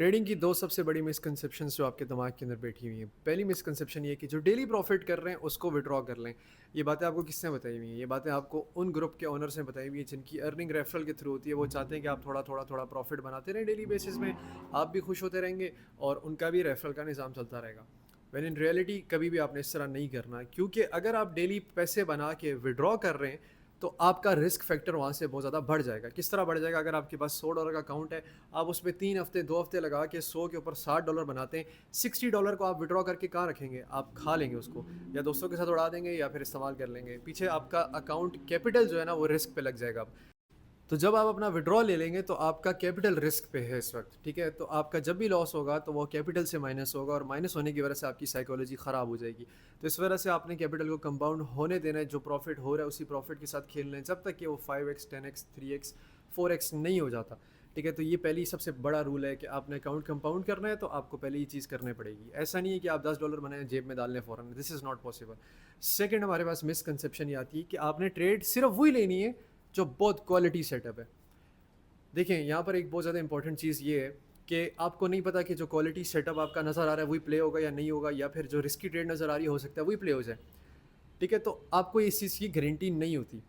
Trading की दो सबसे बड़ी मिसकंसेप्शंस जो आपके दिमाग के अंदर बैठी हुई हैं। पहली मिसकंसेप्शन ये है कि जो डेली प्रॉफिट कर रहे हैं उसको विड्रॉ कर लें। ये बातें आपको किसने बताई हुई हैं? ये बातें आपको उन ग्रुप के ओनर्स ने बताई हुई हैं जिनकी अर्निंग रेफरल के थ्रू होती है। वो चाहते हैं कि आप थोड़ा थोड़ा थोड़ा प्रॉफिट बनाते रहें डेली बेसिस में, आप भी खुश होते रहेंगे और उनका भी रेफरल का निज़ाम चलता रहेगा। वैन इन रियलिटी कभी भी आपने इस तरह नहीं करना, क्योंकि अगर आप डेली पैसे बना के विड्रॉ कर रहे हैं तो आपका रिस्क फैक्टर वहाँ से बहुत ज़्यादा बढ़ जाएगा। किस तरह बढ़ जाएगा? अगर आपके पास $100 का अकाउंट है, आप उसमें 3 हफ्ते 2 हफ्ते लगा के 100 के ऊपर $60 बनाते हैं, $60 को आप विड्रॉ करके कहाँ रखेंगे? आप खा लेंगे उसको, या दोस्तों के साथ उड़ा देंगे या फिर इस्तेमाल कर लेंगे। पीछे आपका अकाउंट कैपिटल जो है ना वो रिस्क पे लग जाएगा अब। तो जब आप अपना विड्रॉ ले लेंगे तो आपका कैपिटल रिस्क पे है इस वक्त, ठीक है? तो आपका जब भी लॉस होगा तो वो कैपिटल से माइनस होगा, और माइनस होने की वजह से आपकी साइकोलॉजी ख़राब हो जाएगी। तो इस वजह से आपने कैपिटल को कंपाउंड होने देना है। जो प्रॉफिट हो रहा है उसी प्रॉफिट के साथ खेलना है जब तक कि वो 5x 10x 3x 4x नहीं हो जाता, ठीक है? तो ये पहली सबसे बड़ा रूल है कि आपने अकाउंट कंपाउंड करना है तो आपको पहले ये चीज़ करनी पड़ेगी। ऐसा नहीं है कि आप $10 बनाएं जेब में डाल लें फ़ौरन, this is not possible. Second, हमारे पास मिसकंसेप्शन ये आती है कि आपने ट्रेड सिर्फ वही लेनी है जो बहुत क्वालिटी सेटअप है। देखें, यहाँ पर एक बहुत ज़्यादा इंपॉर्टेंट चीज़ ये है कि आपको नहीं पता कि जो क्वालिटी सेटअप आपका नज़र आ रहा है वही प्ले होगा या नहीं होगा, या फिर जो रिस्की ट्रेड नज़र आ रही है हो सकता है वही प्ले हो जाए, ठीक है? तो आपको इस चीज़ की गारंटी नहीं होती।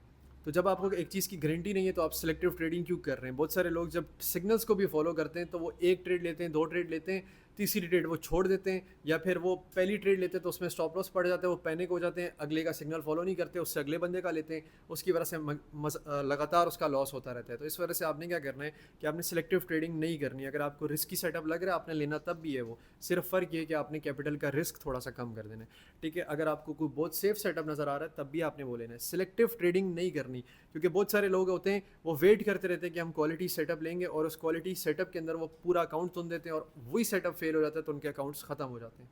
तो जब आपको एक चीज़ की गारंटी नहीं है तो आप सिलेक्टिव ट्रेडिंग क्यों कर रहे हैं? बहुत सारे लोग जब सिग्नल्स को भी फॉलो करते हैं तो वो एक ट्रेड लेते हैं, दो ट्रेड लेते हैं, तीसरी ट्रेड वो छोड़ देते हैं, या फिर वो पहली ट्रेड लेते हैं तो उसमें स्टॉप लॉस पड़ जाता है, वो पैनिक हो जाते हैं, अगले का सिग्नल फॉलो नहीं करते, उससे अगले बंदे का लेते हैं, उसकी वजह से लगातार उसका लॉस होता रहता है। तो इस वजह से आपने क्या करना है कि आपने सिलेक्टिव ट्रेडिंग नहीं करनी है। अगर आपको रिस्की सेटअप लग रहा है आपने लेना तब भी है, वो सिर्फ फ़र्क ये है कि आपने कैपिटल का रिस्क थोड़ा सा कम कर देना है, ठीक है? अगर आपको कोई बहुत सेफ सेटअप नज़र आ रहा है तब भी आपने वो लेना है। सिलेक्टिव ट्रेडिंग नहीं करनी, क्योंकि बहुत सारे लोग होते हैं वो वेट करते रहते हैं कि हम क्वालिटी सेटअप लेंगे, और उस क्वालिटी सेटअप के अंदर वो पूरा अकाउंट चुन देते हैं और वही सेटअप फेल हो जाता है तो उनके अकाउंट्स ख़त्म हो जाते हैं।